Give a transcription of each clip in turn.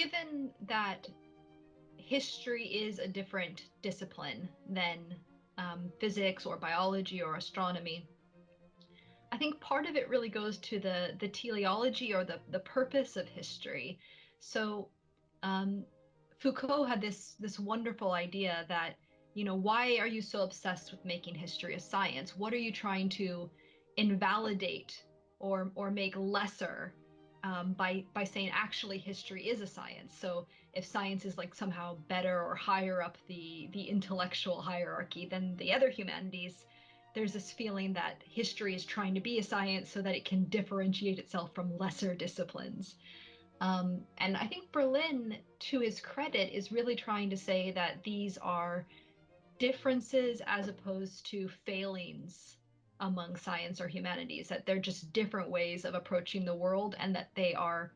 given that history is a different discipline than physics or biology or astronomy, I think part of it really goes to the teleology or the purpose of history. So um, Foucault had this wonderful idea that, why are you so obsessed with making history a science? What are you trying to invalidate or make lesser by saying actually history is a science? So if science is like somehow better or higher up the intellectual hierarchy than the other humanities, there's this feeling that history is trying to be a science so that it can differentiate itself from lesser disciplines. And I think Berlin, to his credit, is really trying to say that these are differences as opposed to failings among science or humanities, that they're just different ways of approaching the world and that they are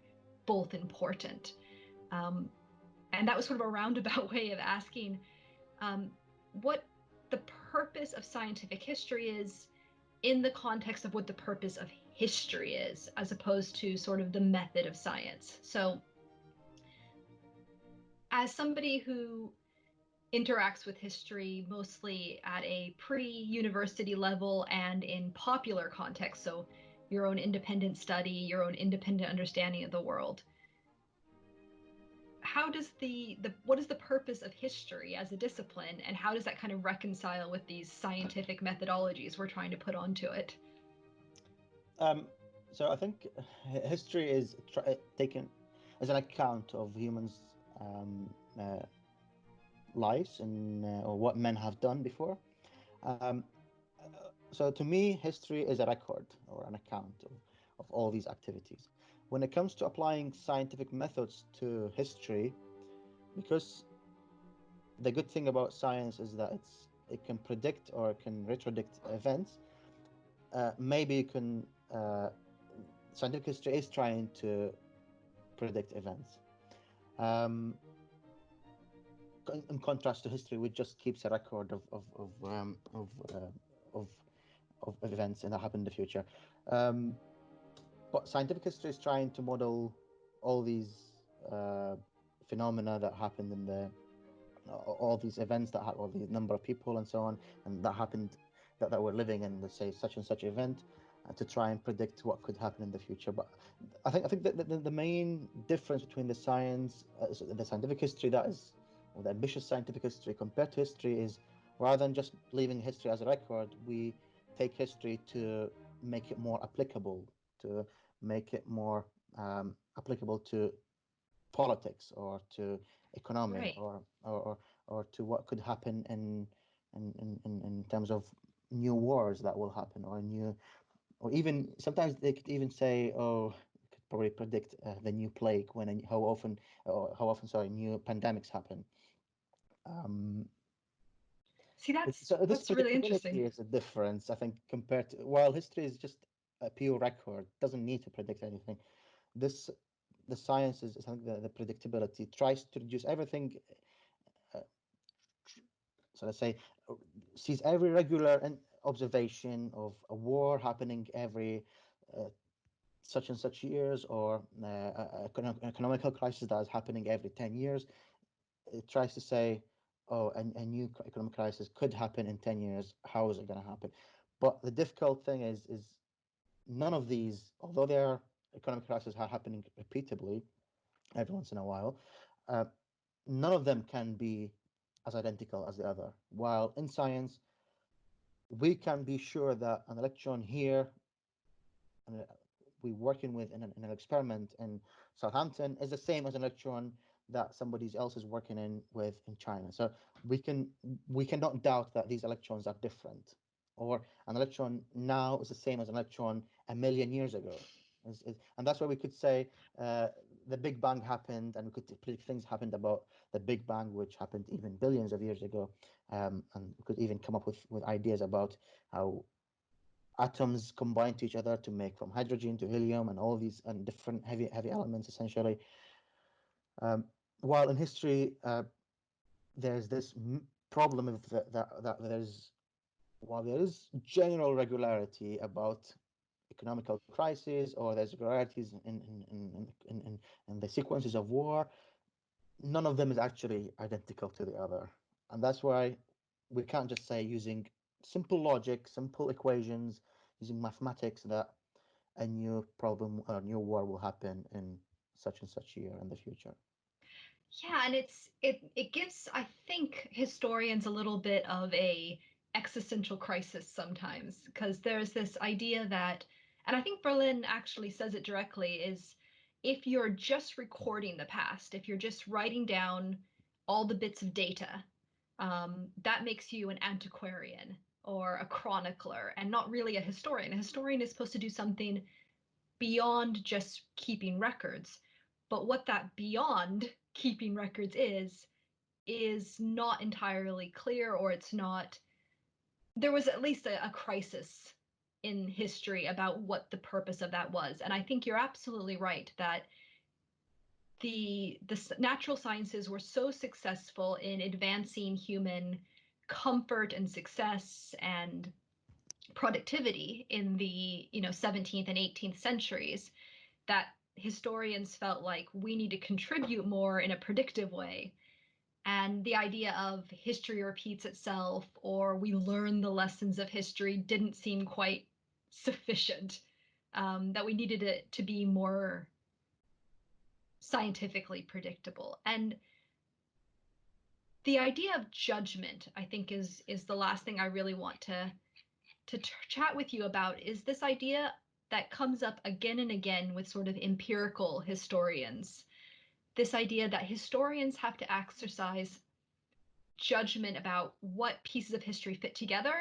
both important. Um, and that was sort of a roundabout way of asking what the purpose of scientific history is in the context of what the purpose of history is, as opposed to sort of the method of science. So, as somebody who interacts with history mostly at a pre-university level and in popular context, so your own independent study, your own independent understanding of the world, how does the what is the purpose of history as a discipline, and how does that kind of reconcile with these scientific methodologies we're trying to put onto it? Um, so I think history is taken as an account of humans' lives and or what men have done before. Um, so to me, history is a record or an account of all these activities. When it comes to applying scientific methods to history, because the good thing about science is that it can predict or it can retrodict events. Maybe you can scientific history is trying to predict events. Um, in contrast to history, which just keeps a record of of events that happen in the future. Um, but scientific history is trying to model all these phenomena that happened in the all these events that all the number of people and so on, and that happened that were living in, let's say, such and such event, to try and predict what could happen in the future. But I think that the main difference between the science, the scientific history that is, or the ambitious scientific history compared to history is, rather than just leaving history as a record, we take history to make it more applicable, to make it more applicable to politics or to economy Right. or to what could happen in terms of new wars that will happen or new, or even sometimes they could even say, oh, we could probably predict the new plague when how often, sorry, new pandemics happen. um See, so this that's really interesting. predictability is a difference, I think, compared to, while history is just a pure record, doesn't need to predict anything. This the science is, I think, the predictability tries to reduce everything. uh, so let's say, sees every regular observation of a war happening every uh, such and such years, or economical crisis that is happening every 10 years. It tries to say, oh, a new economic crisis could happen in 10 years. How is it going to happen? But the difficult thing is none of these, although there are economic crises are happening repeatedly every once in a while, uh, none of them can be as identical as the other. While in science, we can be sure that an electron here, uh, we're working with in an experiment in Southampton, is the same as an electron that somebody else is working with in China. So we cannot doubt that these electrons are different, or an electron now is the same as an electron a million years ago. And that's why we could say the Big Bang happened, and we could predict things happened about the Big Bang, which happened even billions of years ago. And we could even come up with ideas about how atoms combine to each other to make from hydrogen to helium and all these and different heavy elements essentially. Um, while in history, there's this problem of that there's, while there is general regularity about economical crisis, or there's regularities in the sequences of war, none of them is actually identical to the other. And that's why we can't just say using simple logic, simple equations, using mathematics that a new problem or a new war will happen in such and such year in the future. Yeah, and it gives, I think, historians a little bit of a existential crisis sometimes, because there's this idea that, and I think Berlin actually says it directly, is if you're just recording the past, if you're just writing down all the bits of data, that makes you an antiquarian or a chronicler and not really a historian. A historian is supposed to do something beyond just keeping records. But what that beyond keeping records is not entirely clear, or it's not. There was at least a crisis in history about what the purpose of that was. And I think you're absolutely right that the natural sciences were so successful in advancing human comfort and success and productivity in the 17th and 18th centuries that historians felt like we need to contribute more in a predictive way. And the idea of history repeats itself or we learn the lessons of history didn't seem quite sufficient. That we needed it to be more scientifically predictable. And the idea of judgment, I think, is the last thing I really want to chat with you about. Is this idea that comes up again and again with sort of empirical historians, this idea that historians have to exercise judgment about what pieces of history fit together.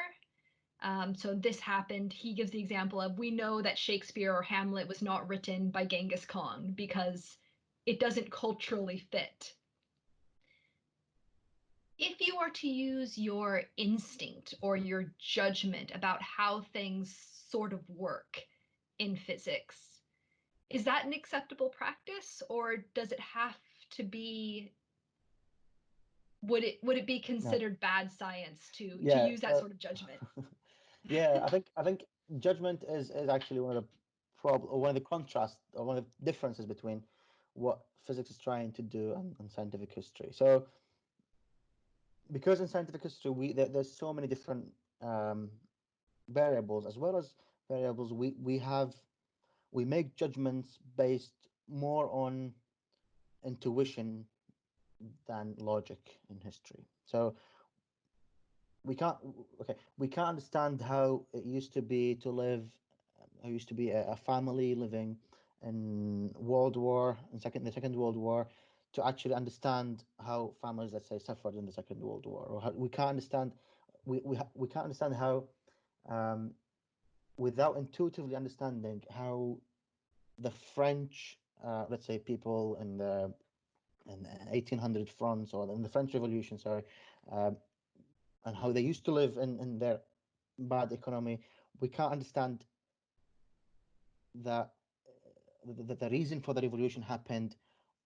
So this happened. He gives the example of we know that Shakespeare or Hamlet was not written by Genghis Khan because it doesn't culturally fit. If you are to use your instinct or your judgment about how things sort of work in physics, is that an acceptable practice, or does it have to be, would it be No. considered bad science to Yeah. use that sort of judgment? Yeah. I think judgment is actually one of the problem, or one of the contrasts, or one of the differences between what physics is trying to do and scientific history. So because in scientific history there's so many different variables, as well as variables we make judgments based more on intuition than logic in history. So we can't we can't understand how it used to be to live, how used to be a family living in World War, in the Second World War, to actually understand how families, let's say, suffered in the Second World War, or how we can't understand, we can't understand how, um, without intuitively understanding how the French, let's say, people in the 1800 France, or in the French Revolution, sorry, um, and how they used to live in their bad economy. We can't understand that the reason for the revolution happened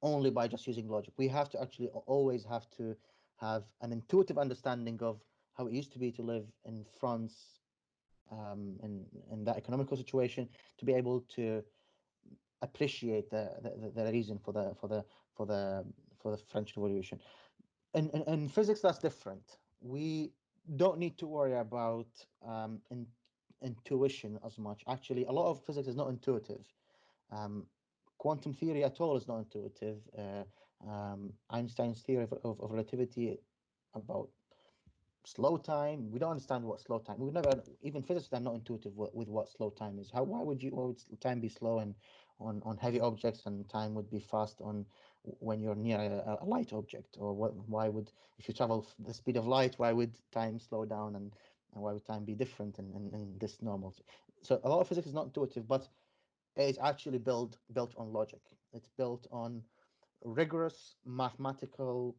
only by just using logic. We have to actually always have to have an intuitive understanding of how it used to be to live in France, in that economical situation, to be able to appreciate the reason for the for the French Revolution. In physics, that's different. We don't need to worry about intuition as much. Actually, a lot of physics is not intuitive. Um, Quantum theory at all is not intuitive. Einstein's theory of relativity about slow time. We don't understand what slow time. We've never, even physicists are not intuitive with what slow time is. How why would time be slow and on heavy objects, and time would be fast on when you're near a light object? Or why would, if you travel the speed of light, why would time slow down, and why would time be different in this normal? So a lot of physics is not intuitive, but it's actually built on logic. It's built on rigorous mathematical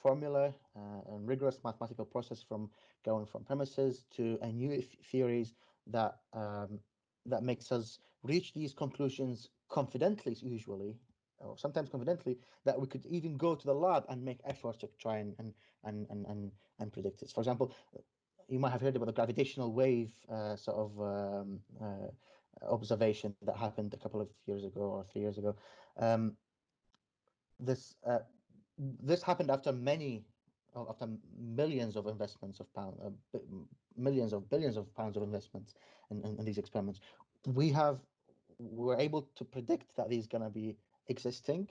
formula and rigorous mathematical process, from going from premises to a new theories that that makes us reach these conclusions confidently, usually, or sometimes confidently, that we could even go to the lab and make efforts to try and predict this. For example, you might have heard about the gravitational wave sort of observation that happened a couple of years ago or 3 years ago. Um, this this happened after after millions of investments of pound, millions of billions of pounds of investments in these experiments. We have we're able to predict that these gonna be existing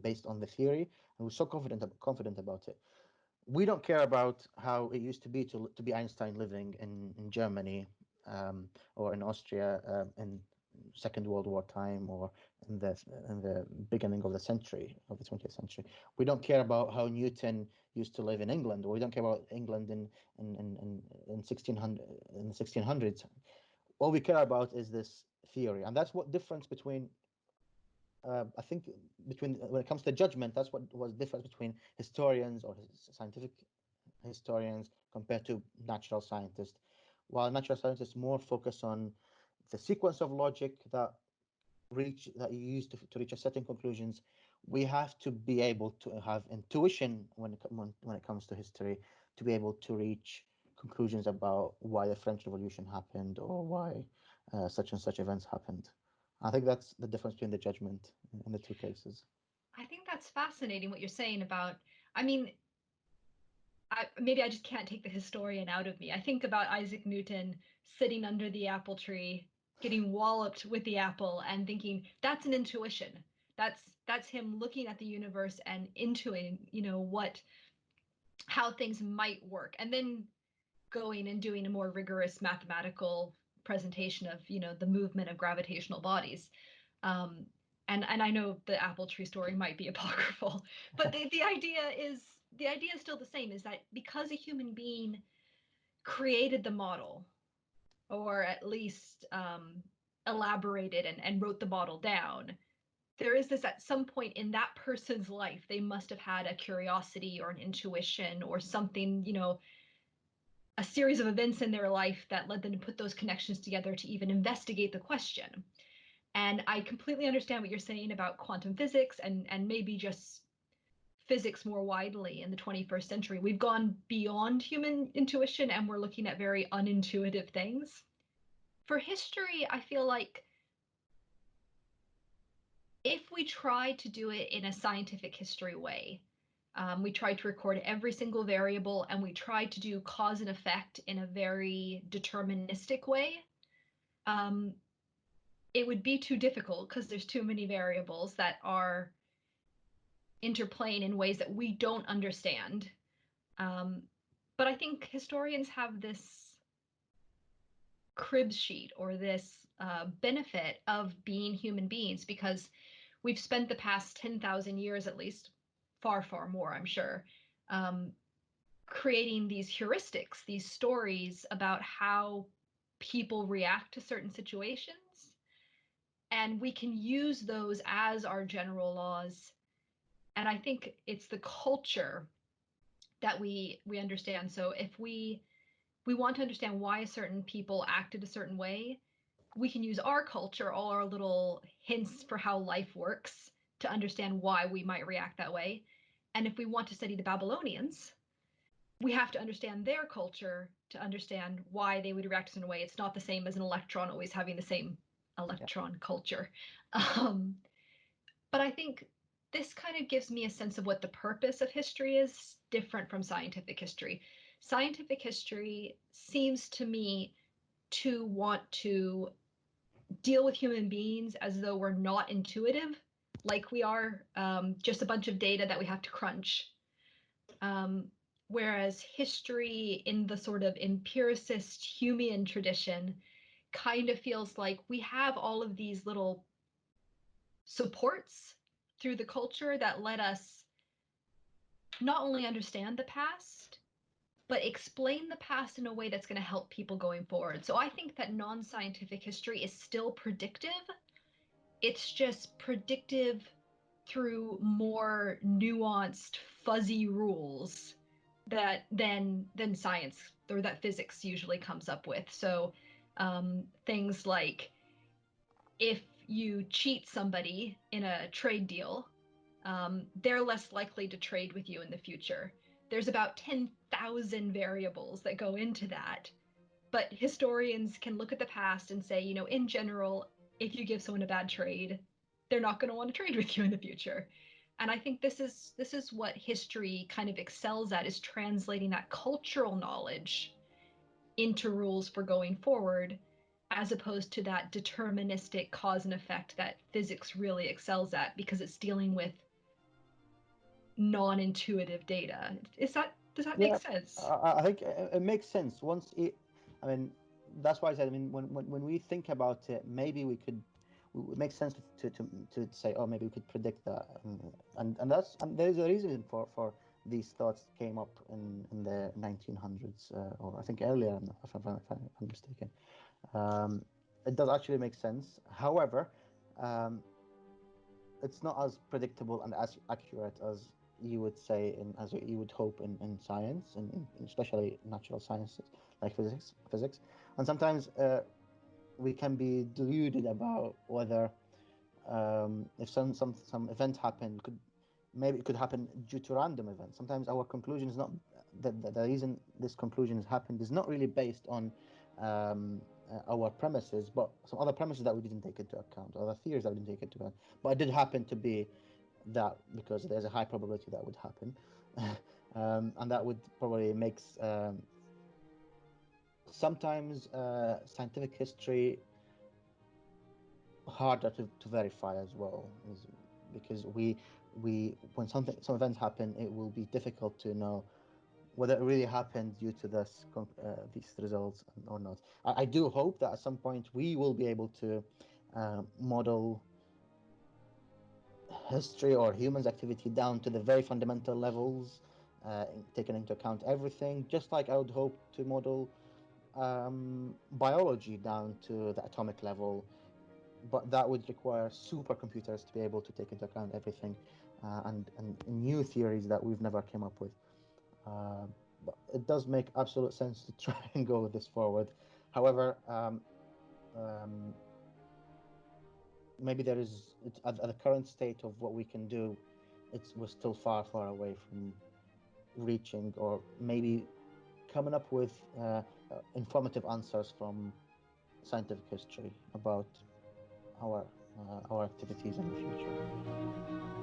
based on the theory, and we're so confident about it. We don't care about how it used to be to be Einstein living in Germany, or in Austria, in Second World War time, or in the beginning of the century of the 20th century. We don't care about how Newton used to live in England, or we don't care about England in 1600 in the 1600s. All we care about is this theory, and that's what difference between I think between when it comes to judgment, that's what was difference between historians or scientific historians compared to natural scientists. While natural scientists more focus on the sequence of logic that you use to reach a certain conclusions, we have to be able to have intuition when it comes to history, to be able to reach conclusions about why the French Revolution happened, or why such and such events happened. I think that's the difference between the judgment in the two cases. I think that's fascinating what you're saying about, I mean, maybe I just can't take the historian out of me. I think about Isaac Newton sitting under the apple tree, getting walloped with the apple, and thinking that's an intuition. That's him looking at the universe and intuiting, how things might work, and then going and doing a more rigorous mathematical presentation of, the movement of gravitational bodies. Um, and I know the apple tree story might be apocryphal, but the idea is still the same, is that because a human being created the model, or at least elaborated and wrote the model down, there is this, at some point in that person's life, they must have had a curiosity or an intuition or something, a series of events in their life that led them to put those connections together to even investigate the question. And I completely understand what you're saying about quantum physics and maybe just physics more widely in the 21st century. We've gone beyond human intuition and we're looking at very unintuitive things. For history, I feel like if we try to do it in a scientific history way, we try to record every single variable and we try to do cause and effect in a very deterministic way, um, it would be too difficult because there's too many variables that are interplaying in ways that we don't understand. Um, but I think historians have this crib sheet, or this benefit of being human beings, because we've spent the past 10,000 years at least, far, far more, I'm sure, um, creating these heuristics, these stories about how people react to certain situations. And we can use those as our general laws. And I think it's the culture that we understand. So if we want to understand why certain people acted a certain way, we can use our culture, all our little hints for how life works, to understand why we might react that way. And if we want to study the Babylonians, we have to understand their culture to understand why they would react in a way. It's not the same as an electron always having the same Yeah, electron culture. Um, but I think this kind of gives me a sense of what the purpose of history is, different from scientific history. Scientific history seems to me to want to deal with human beings as though we're not intuitive, like we are, just a bunch of data that we have to crunch. Um, Whereas history, in the sort of empiricist Humean tradition, kind of feels like we have all of these little supports through the culture that let us not only understand the past, but explain the past in a way that's going to help people going forward. So I think that non-scientific history is still predictive. It's just predictive through more nuanced, fuzzy rules that than science, or that physics usually comes up with. So things like, if you cheat somebody in a trade deal, they're less likely to trade with you in the future. There's about 10,000 variables that go into that. But historians can look at the past and say, in general, if you give someone a bad trade, they're not going to want to trade with you in the future. And I think this is what history kind of excels at, is translating that cultural knowledge into rules for going forward, as opposed to that deterministic cause and effect that physics really excels at, because it's dealing with non-intuitive data. Does that make Yeah, sense? I think it makes sense. I mean, that's why I said. I mean, when we think about it, maybe we could. It makes sense to say, oh, maybe we could predict that, and there's a reason for these thoughts came up in the 1900s, or I think earlier, if I'm mistaken. Um, it does actually make sense. However, um, it's not as predictable and as accurate as you would say as you would hope in science, and especially natural sciences like physics. And sometimes we can be deluded about whether if some event happened, could maybe it could happen due to random events. Sometimes our conclusion is not the reason this conclusion has happened is not really based on our premises, but some other premises that we didn't take into account, other theories that we didn't take into account. But it did happen to be that, because there's a high probability that would happen, and that would probably makes sometimes scientific history harder to verify as well, because we when some events happen, it will be difficult to know whether it really happened due to these results or not. I do hope that at some point we will be able to model history or humans' activity down to the very fundamental levels, taking into account everything, just like I would hope to model biology down to the atomic level. But that would require supercomputers to be able to take into account everything, and new theories that we've never came up with. Uh, but it does make absolute sense to try and go this forward. However, um, maybe at the current state of what we can do, we're still far away from reaching, or maybe coming up with informative answers from scientific history about our activities in the future.